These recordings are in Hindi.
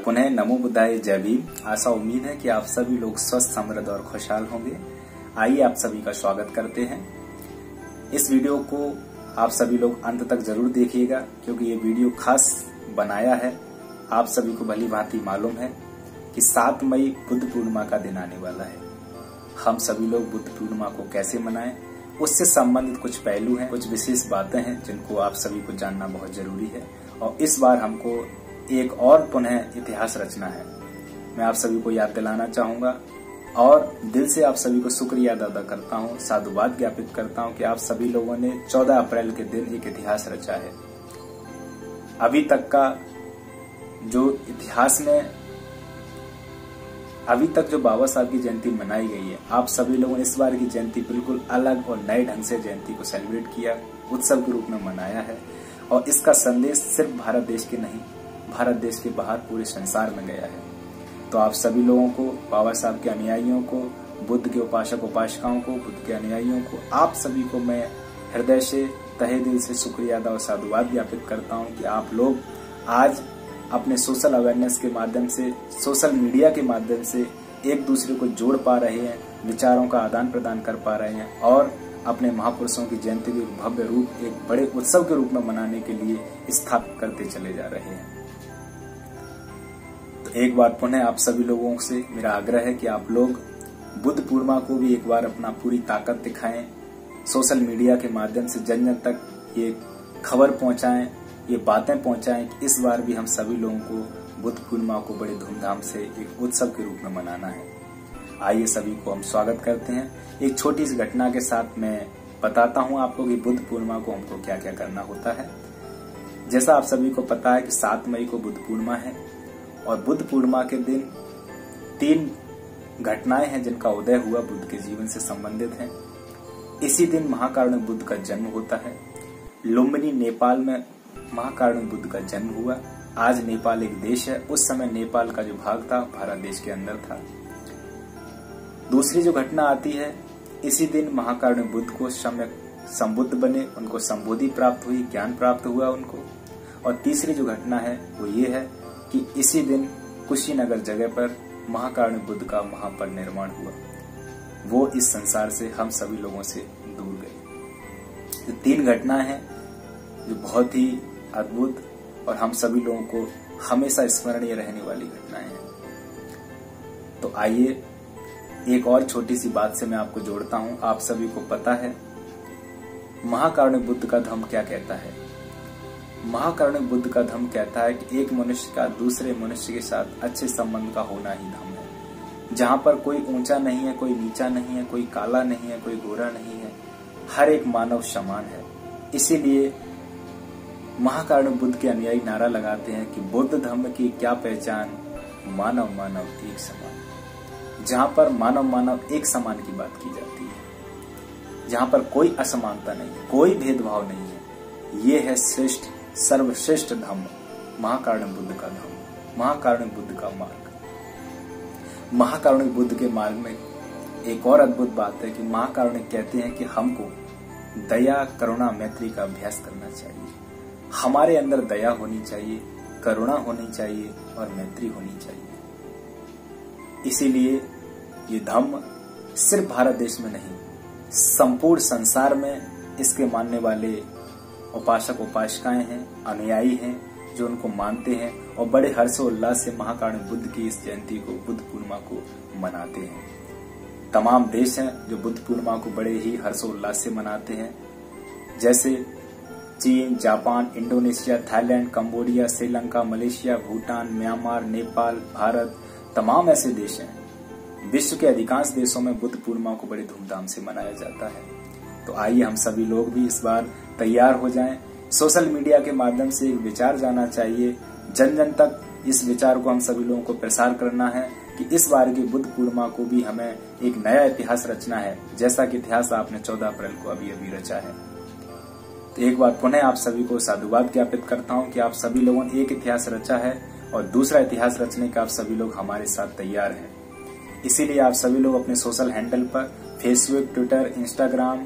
पुनः नमो बुद्धाय, जय भीम। आशा उम्मीद है कि आप सभी लोग स्वस्थ, समृद्ध और खुशहाल होंगे। आइए आप सभी का स्वागत करते हैं। इस वीडियो को आप सभी लोग अंत तक जरूर देखिएगा, क्योंकि ये वीडियो खास बनाया है। आप सभी को भली भांति मालूम है कि 7 मई बुद्ध पूर्णिमा का दिन आने वाला है। हम सभी लोग बुद्ध पूर्णिमा को कैसे मनाएं, उससे संबंधित कुछ पहलू हैं, कुछ विशेष बातें हैं जिनको आप सभी को जानना बहुत जरूरी है। और इस बार हमको एक और पुनः इतिहास रचना है। मैं आप सभी को याद दिलाना चाहूंगा और दिल से आप सभी को शुक्रिया अदा करता हूं, साधुवाद ज्ञापित करता हूं कि आप सभी लोगों ने 14 अप्रैल के दिन एक इतिहास रचा है। अभी तक का जो इतिहास में अभी तक जो बाबा साहब की जयंती मनाई गई है, आप सभी लोगों ने इस बार की जयंती बिल्कुल अलग और नए ढंग से जयंती को सेलिब्रेट किया, उत्सव के रूप में मनाया है। और इसका संदेश सिर्फ भारत देश के नहीं, भारत देश के बाहर पूरे संसार में गया है। तो आप सभी लोगों को, बाबा साहब के अनुयायियों को, बुद्ध के उपासक उपासिकाओं को, बुद्ध के अनुयायियों को, आप सभी को मैं हृदय से, तहे दिल से शुक्रिया अदा और साधुवाद ज्ञापित करता हूं कि आप लोग आज अपने सोशल अवेयरनेस के माध्यम से, सोशल मीडिया के माध्यम से एक दूसरे को जोड़ पा रहे हैं, विचारों का आदान प्रदान कर पा रहे हैं और अपने महापुरुषों की जयंती को एक भव्य रूप, एक बड़े उत्सव के रूप में मनाने के लिए स्थापित करते चले जा रहे हैं। तो एक बार पुनः आप सभी लोगों से मेरा आग्रह है कि आप लोग बुद्ध पूर्णिमा को भी एक बार अपना पूरी ताकत दिखाएं, सोशल मीडिया के माध्यम से जन जन तक ये खबर पहुंचाएं, ये बातें पहुंचाएं कि इस बार भी हम सभी लोगों को बुद्ध पूर्णिमा को बड़े धूमधाम से एक उत्सव के रूप में मनाना है। आइए सभी को हम स्वागत करते हैं। एक छोटी सी घटना के साथ मैं बताता हूं आपको कि बुद्ध पूर्णिमा को हमको क्या क्या करना होता है। जैसा आप सभी को पता है कि 7 मई को बुद्ध पूर्णिमा है और बुद्ध पूर्णिमा के दिन 3 घटनाएं हैं जिनका उदय हुआ, बुद्ध के जीवन से संबंधित हैं। इसी दिन महाकारुणिक बुद्ध का जन्म होता है। लुम्बिनी नेपाल में महाकारुणिक बुद्ध का जन्म हुआ। आज नेपाल एक देश है, उस समय नेपाल का जो भाग था भारत देश के अंदर था। दूसरी जो घटना आती है, इसी दिन महाकारुणिक बुद्ध को सम्यक संबुद्ध बने, उनको संबोधि प्राप्त हुई, ज्ञान प्राप्त हुआ उनको। और तीसरी जो घटना है वो ये है कि इसी दिन कुशीनगर जगह पर महाकारुणिक बुद्ध का महापरिनिर्वाण हुआ। वो इस संसार से, हम सभी लोगों से दूर गए। तो 3 घटनाएं हैं जो बहुत ही अद्भुत और हम सभी लोगों को हमेशा स्मरणीय रहने वाली घटनाएं हैं। तो आइए एक और छोटी सी बात से मैं आपको जोड़ता हूं। आप सभी को पता है महाकारुणिक बुद्ध का धम्म क्या कहता है। महाकारुणिक बुद्ध का धम्म कहता है कि एक मनुष्य का दूसरे मनुष्य के साथ अच्छे संबंध का होना ही धम्म है। जहां पर कोई ऊंचा नहीं है, कोई नीचा नहीं है, कोई काला नहीं है, कोई गोरा नहीं है, हर एक मानव समान है। इसीलिए महाकारुणिक बुद्ध के अनुयायी नारा लगाते हैं कि बुद्ध धम्म की क्या पहचान, मानव मानव एक समान। जहां पर मानव मानव एक समान की बात की जाती है, जहां पर कोई असमानता नहीं है, कोई भेदभाव नहीं है, ये है श्रेष्ठ, सर्वश्रेष्ठ धम्म, महाकारुणिक बुद्ध का धम्म, महाकारुणिक बुद्ध का मार्ग। महाकारुणिक बुद्ध के मार्ग में एक और अद्भुत बात है कि महाकारुणिक कहते हैं कि हमको दया, करुणा, मैत्री का अभ्यास करना चाहिए। हमारे अंदर दया होनी चाहिए, करुणा होनी चाहिए और मैत्री होनी चाहिए। इसीलिए ये धम्म सिर्फ भारत देश में नहीं, संपूर्ण संसार में इसके मानने वाले उपासक उपासिकाएं हैं, अनुयायी हैं जो उनको मानते हैं और बड़े हर्षोल्लास से महाकारुणिक बुद्ध की इस जयंती को, बुद्ध पूर्णिमा को मनाते हैं। तमाम देश हैं जो बुद्ध पूर्णिमा को बड़े ही हर्षोल्लास से मनाते हैं, जैसे चीन, Japan, Indonesia, Thailand, Cambodia, Sri Lanka, Malaysia, Bhutan, Myanmar, Nepal, Bharat, तमाम ऐसे देश हैं। विश्व के अधिकांश देशों में बुद्ध पूर्णिमा को बड़े धूमधाम से मनाया जाता है। तो आइए हम सभी लोग भी इस बार तैयार हो जाएं। सोशल मीडिया के माध्यम से एक विचार जाना चाहिए, जन जन तक इस विचार को हम सभी लोगों को प्रसार करना है कि इस बार की बुद्ध पूर्णिमा को भी हमें एक नया इतिहास रचना है, जैसा कि इतिहास आपने 14 अप्रैल को अभी अभी रचा है। तो एक बार पुनः आप सभी को साधुवाद ज्ञापित करता हूं कि आप सभी लोगों ने एक इतिहास रचा है और दूसरा इतिहास रचने का आप सभी लोग हमारे साथ तैयार हैं। इसीलिए आप सभी लोग अपने सोशल हैंडल पर फेसबुक, ट्विटर, इंस्टाग्राम,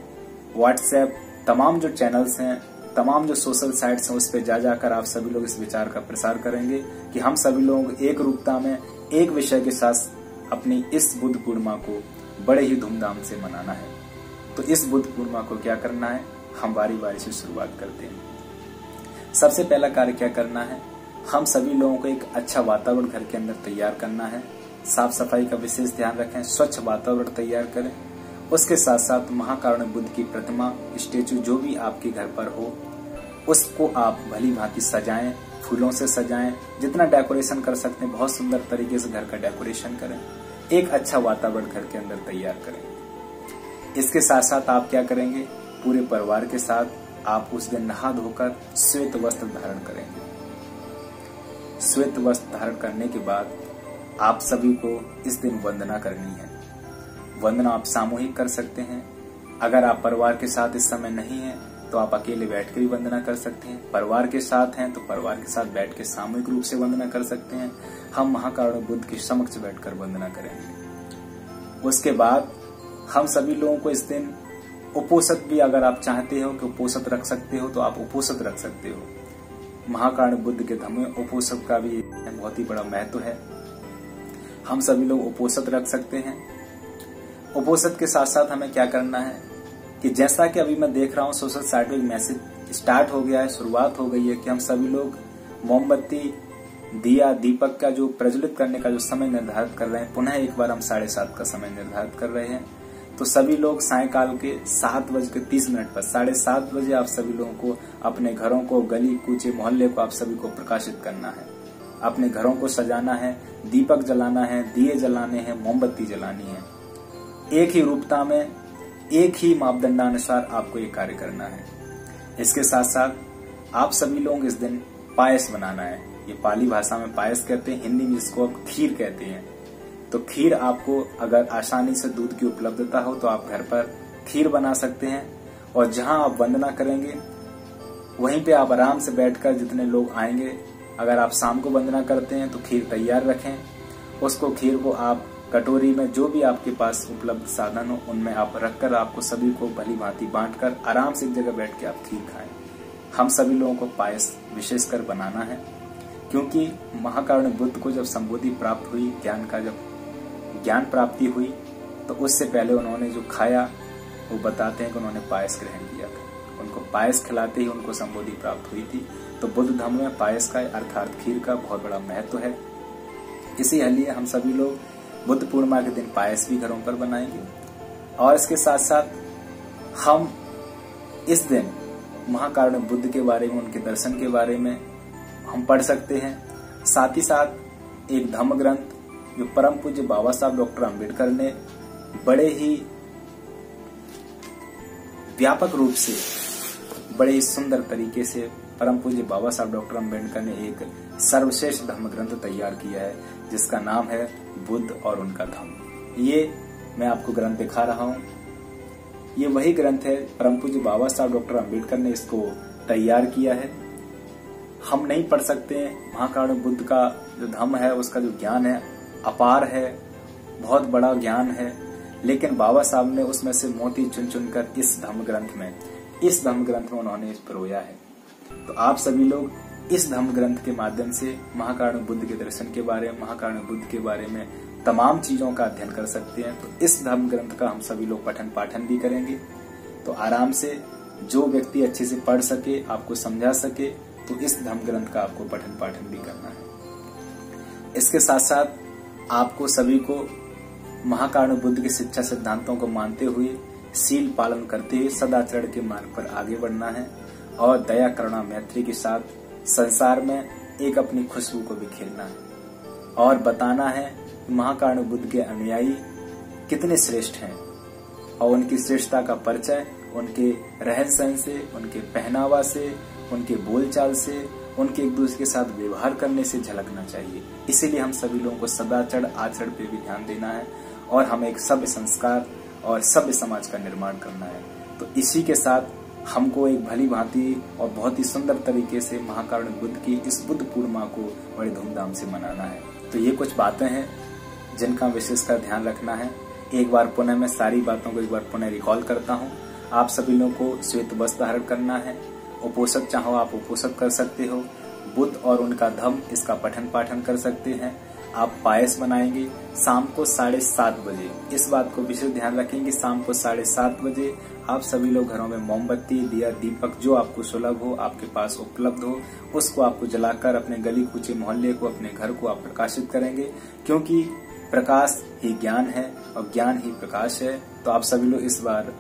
व्हाट्सएप, तमाम जो चैनल्स हैं तमाम जो सोशल साइट्स हैं उस पर जाकर आप सभी लोग इस विचार का प्रसार करेंगे कि हम सभी लोग एक रूपता में एक विषय के साथ अपनी इस बुद्ध पूर्णिमा को बड़े ही धूमधाम से मनाना है। तो इस बुद्ध पूर्णिमा को क्या करना है, हम बारी बारी से शुरुआत करते हैं। सबसे पहला कार्य क्या करना है, हम सभी लोगों को एक अच्छा वातावरण घर के अंदर तैयार करना है। साफ सफाई का विशेष ध्यान रखें, स्वच्छ वातावरण तैयार करें। उसके साथ साथ महाकारुण्य बुद्ध की प्रतिमा, स्टेचू जो भी आपके घर पर हो उसको आप भली भांति सजाएं, फूलों से सजाएं, जितना डेकोरेशन कर सकते हैं बहुत सुंदर तरीके से घर का डेकोरेशन करें, एक अच्छा वातावरण घर के अंदर तैयार करें। इसके साथ साथ आप क्या करेंगे, पूरे परिवार के साथ आप उस दिन नहा धोकर श्वेत वस्त्र धारण करेंगे। श्वेत वस्त्र धारण करने के बाद आप सभी को इस दिन वंदना करनी है। वंदना आप सामूहिक कर सकते हैं। अगर आप परिवार के साथ इस समय नहीं है तो आप अकेले बैठ कर भी वंदना कर सकते हैं। परिवार के साथ हैं तो परिवार के साथ बैठ के सामूहिक रूप से वंदना कर सकते हैं। हम महाकारुण्य बुद्ध के समक्ष बैठकर वंदना करेंगे। उसके बाद हम सभी लोगों को इस दिन उपोषित भी, अगर आप चाहते हो कि उपोषित रख सकते हो तो आप उपोषित रख सकते हो। महाकारुण्य बुद्ध के धर्म में उपोषित का भी बहुत ही बड़ा महत्व है। हम सभी लोग उपोषित रख सकते हैं। उपोषित के साथ साथ हमें क्या करना है कि जैसा कि अभी मैं देख रहा हूँ सोशल साइट में मैसेज स्टार्ट हो गया है, शुरुआत हो गई है कि हम सभी लोग मोमबत्ती, दिया, दीपक का जो प्रज्वलित करने का जो समय निर्धारित कर रहे हैं, पुनः एक बार हम 7:30 का समय निर्धारित कर रहे हैं। तो सभी लोग सायकाल के 7:30 पर 7:30 बजे आप सभी लोगों को अपने घरों को, गली कूचे, मोहल्ले को आप सभी को प्रकाशित करना है। अपने घरों को सजाना है, दीपक जलाना है, दिए जलाने हैं, मोमबत्ती जलानी है। एक ही रूपता में, एक ही मापदंडानुसार आपको ये कार्य करना है। इसके साथ साथ आप सभी लोग इस दिन पायस बनाना है। ये पाली भाषा में पायस कहते हैं, हिंदी में इसको आप खीर कहते हैं। तो खीर आपको अगर आसानी से दूध की उपलब्धता हो तो आप घर पर खीर बना सकते हैं। और जहां आप वंदना करेंगे वहीं पे आप आराम से बैठकर जितने लोग आएंगे, अगर आप शाम को वंदना करते हैं तो खीर तैयार रखें। उसको खीर को आप कटोरी में, जो भी आपके पास उपलब्ध साधन हो उनमें आप रखकर आपको सभी को भली भांति बांटकर आराम से एक जगह बैठ के आप खीर खाएं। हम सभी लोगों को पायस विशेषकर बनाना है, क्योंकि महाकारुण्य बुद्ध को जब संबोधि प्राप्त हुई, ज्ञान प्राप्ति हुई, तो उससे पहले उन्होंने जो खाया वो बताते हैं कि उन्होंने पायस ग्रहण किया था। उनको पायस खिलाते ही उनको संबोधि प्राप्त हुई थी। तो बुद्ध धर्म में पायस का अर्थात खीर का बहुत बड़ा महत्व है। इसीलिए हम सभी लोग बुद्ध पूर्णिमा के दिन पायस भी घरों पर बनाएंगे। और इसके साथ साथ हम इस दिन महाकारुण्य बुद्ध के बारे में, उनके दर्शन के बारे में हम पढ़ सकते हैं। साथ ही साथ एक धम्म ग्रंथ जो परम पूज्य बाबा साहब डॉक्टर अम्बेडकर ने बड़े ही व्यापक रूप से, बड़े ही सुंदर तरीके से परम पूज्य बाबा साहब डॉक्टर अम्बेडकर ने एक सर्वश्रेष्ठ धर्म ग्रंथ तैयार किया है, जिसका नाम है बुद्ध और उनका धम्म। ये मैं आपको ग्रंथ दिखा रहा हूँ। ये वही ग्रंथ है, परम पूज्य बाबा साहब डॉक्टर अम्बेडकर ने इसको तैयार किया है। हम नहीं पढ़ सकते हैं। महाकारुण्य बुद्ध का जो धम्म है, उसका जो ज्ञान है अपार है, बहुत बड़ा ज्ञान है। लेकिन बाबा साहब ने उसमें से मोती चुन चुनकर इस धम्म ग्रंथ में उन्होंने पिरोया है। तो आप सभी लोग इस धम्म ग्रंथ के माध्यम से महाकारुण्य बुद्ध के दर्शन के बारे में, महाकारुण्य बुद्ध के बारे में तमाम चीजों का अध्ययन कर सकते हैं। तो इस धम्म ग्रंथ का हम सभी लोग पठन पाठन भी करेंगे। तो आराम से जो व्यक्ति अच्छे से पढ़ सके, आपको समझा सके, तो इस धम्म ग्रंथ का आपको पठन पाठन भी करना है। इसके साथ साथ आपको सभी को महाकारुण्य बुद्ध के शिक्षा सिद्धांतों को मानते हुए, शील पालन करते हुए सदाचरण के मार्ग पर आगे बढ़ना है और दया, करुणा, मैत्री के साथ संसार में एक अपनी खुशबू को बिखेरना है और बताना है कि महाकारुण्य बुद्ध के अनुयायी कितने श्रेष्ठ हैं। और उनकी श्रेष्ठता का परिचय उनके रहन सहन से, उनके पहनावा से, उनके बोलचाल से, उनके एक दूसरे के साथ व्यवहार करने से झलकना चाहिए। इसीलिए हम सभी लोगों को सदाचरण, आचरण पे भी ध्यान देना है और हमें एक सभ्य संस्कार और सभ्य समाज का निर्माण करना है। तो इसी के साथ हमको एक भली भांति और बहुत ही सुंदर तरीके से महाकारुण्य बुद्ध की इस बुद्ध पूर्णिमा को बड़े धूमधाम से मनाना है। तो ये कुछ बातें हैं जिनका विशेषकर ध्यान रखना है। एक बार पुनः मैं सारी बातों को एक बार पुनः रिकॉल करता हूँ। आप सभी लोगों को श्वेत वस्त्र धारण करना है उपोषक चाहो आप उपोषक कर सकते हो। बुध और उनका धम्म इसका पठन पाठन कर सकते हैं। आप पायस बनाएंगे शाम को 7:30 बजे। इस बात को विशेष ध्यान रखेंगे, शाम को 7:30 बजे आप सभी लोग घरों में मोमबत्ती, दिया, दीपक जो आपको सुलभ हो, आपके पास उपलब्ध हो, उसको आपको जलाकर अपने गली कूचे मोहल्ले को, अपने घर को आप प्रकाशित करेंगे, क्योंकि प्रकाश ही ज्ञान है और ज्ञान ही प्रकाश है। तो आप सभी लोग इस बार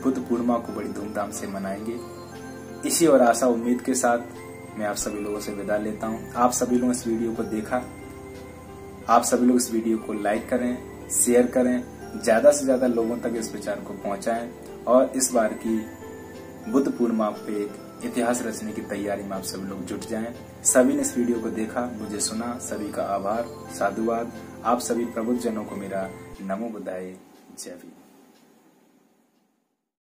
बुद्ध पूर्णिमा को बड़ी धूमधाम से मनाएंगे। इसी और आशा उम्मीद के साथ मैं आप सभी लोगों से विदा लेता हूँ। आप सभी लोग इस वीडियो को देखा, आप सभी लोग इस वीडियो को लाइक करें, शेयर करें, ज्यादा से ज्यादा लोगों तक इस विचार को पहुंचाएं और इस बार की बुद्ध पूर्णिमा पे एक इतिहास रचने की तैयारी में आप सभी लोग जुट जाएं। सभी ने इस वीडियो को देखा, मुझे सुना, सभी का आभार, साधुवाद। आप सभी प्रबुद्ध जनों को मेरा नमो बुद्धाय, जय भीम।